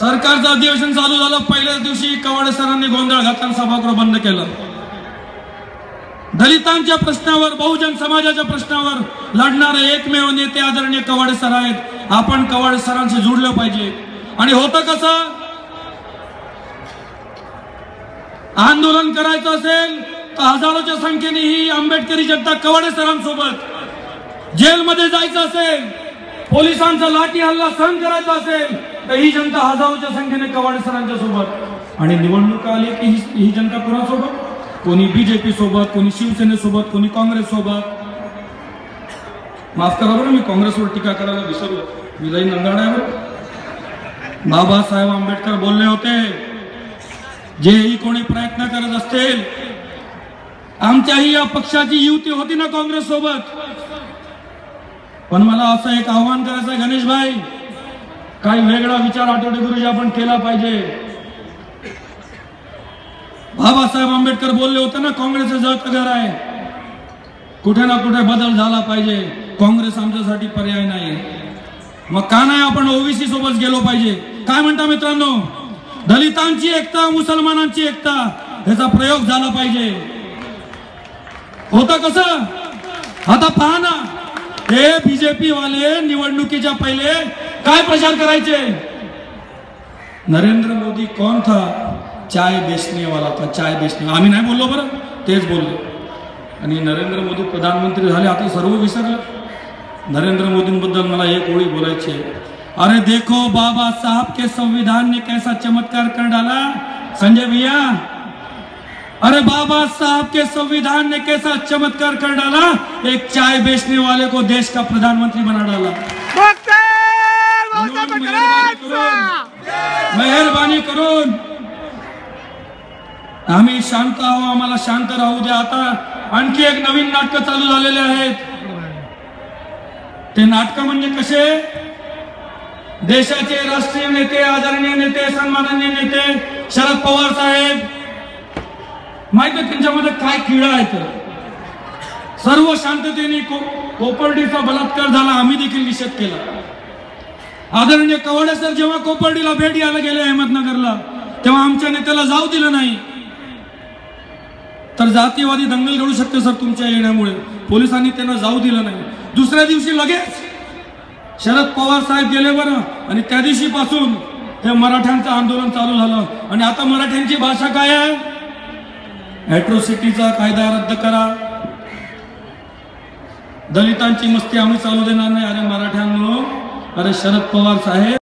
सरकारचं अधिवेशन चालू झालं, पहिल्याच दिवशी कवाडे सरांनी गोंधळ घालताना सभागृह बंद केलं। दलितांच्या प्रश्नावर, बहुजन समाजाच्या प्रश्नावर लढणारे एकमेव नेते आदरणीय कवाडे सर आहेत। आपण कवाडे सरांशी जुळलं पाहिजे। आणि होतं कसं, आंदोलन करायचं असेल तर हजारोच्या संख्येने ही आंबेडकरी जनता कवाडे सरांसोबत, जेलमध्ये जायचं असेल, पोलिसांचा लाठी हल्ला सहन करायचा असेल तर ही जनता हजारोच्या संख्येने कवाडे सरांच्या सोबत। आणि निवडणूक आली की ही जनता कोणासोबत, कोणी बीजेपी सोबत, कोणी शिवसेनेसोबत, कोणी काँग्रेस सोबत। माफ करा बरं, मी काँग्रेसवर टीका करायला विसरलो, मी लई नंदाड्यावर। बाबासाहेब आंबेडकर बोलले होते, जेही कोणी प्रयत्न करत असतील, आमच्याही या पक्षाची युती होती ना काँग्रेस सोबत, पण मला असं एक आव्हान करायचं आहे गणेश भाई, काही वेगळा विचार आठवडे गुरुजी आपण केला पाहिजे। बाबासाहेब आंबेडकर बोलले होते ना, काँग्रेसचं जळतं घर आहे, कुठे ना कुठे बदल झाला पाहिजे, काँग्रेस आमच्यासाठी पर्याय नाही। मग का नाही आपण ओबीसी सोबत गेलो पाहिजे? काय म्हणता मित्रांनो, दलितांची एकता, मुसलमानांची एकता, याचा प्रयोग झाला पाहिजे। होतं कसं, आता पहा ना, हे बीजेपी वाले निवडणुकीच्या पहिले काय प्रचार करायचे, नरेंद्र मोदी कौन था, चाय बेचने वाला था, चाय बेचने। आम्ही नाही बोललो बरं, तेच बोलले। आणि नरेंद्र मोदी प्रधानमंत्री झाले, आता सर्व विसरलं। नरेंद्र मोदींबद्दल मला एक ओळी बोलायची है, अरे देखो बाबा साहब के संविधान ने कैसा चमत्कार कर डाला संजय भैया, अरे बाबा साहब के संविधान ने कैसा चमत्कार कर डाला, एक चाय बेचने वाले को देश का प्रधानमंत्री बना डाला। मेहरबानी करून आम्ही शांत आहो, आम्हाला शांत राहू द्या। आता आणखी एक नवीन नाटक चालू झालेले आहेत। ते नाटक म्हणजे कसे, देशाचे राष्ट्रीय नेते, आदरणीय नेते, सन्माननीय नेते शरद पवार साहेब, माहिती त्यांच्यामध्ये काय किडा आहे, तर सर्व शांततेने कोपर्डीचा बलात्कार झाला, आम्ही देखील निषेध केला। आदरणीय कवाडे सर जेव्हा कोपर्डीला भेट द्यायला गेले अहमदनगरला, तेव्हा आमच्या नेत्याला जाऊ दिलं नाही। तर जातीवादी दंगल घडू शकते सर तुमच्या येण्यामुळे, पोलिसांनी त्यांना जाऊ दिलं नाही। दुसऱ्या दिवशी लगेच शरद पवार साहेब गेले बरं, आणि त्या दिवशी पासून हे मराठ्यांचं आंदोलन चालू झालं। आणि आता मराठ्यांची भाषा काय आहे, ॲट्रॉसिटीचा कायदा रद्द करा, दलितांची मस्ती आम्ही चालू देणार नाही। अरे मराठ्यांनो, अरे शरद पवार साहेब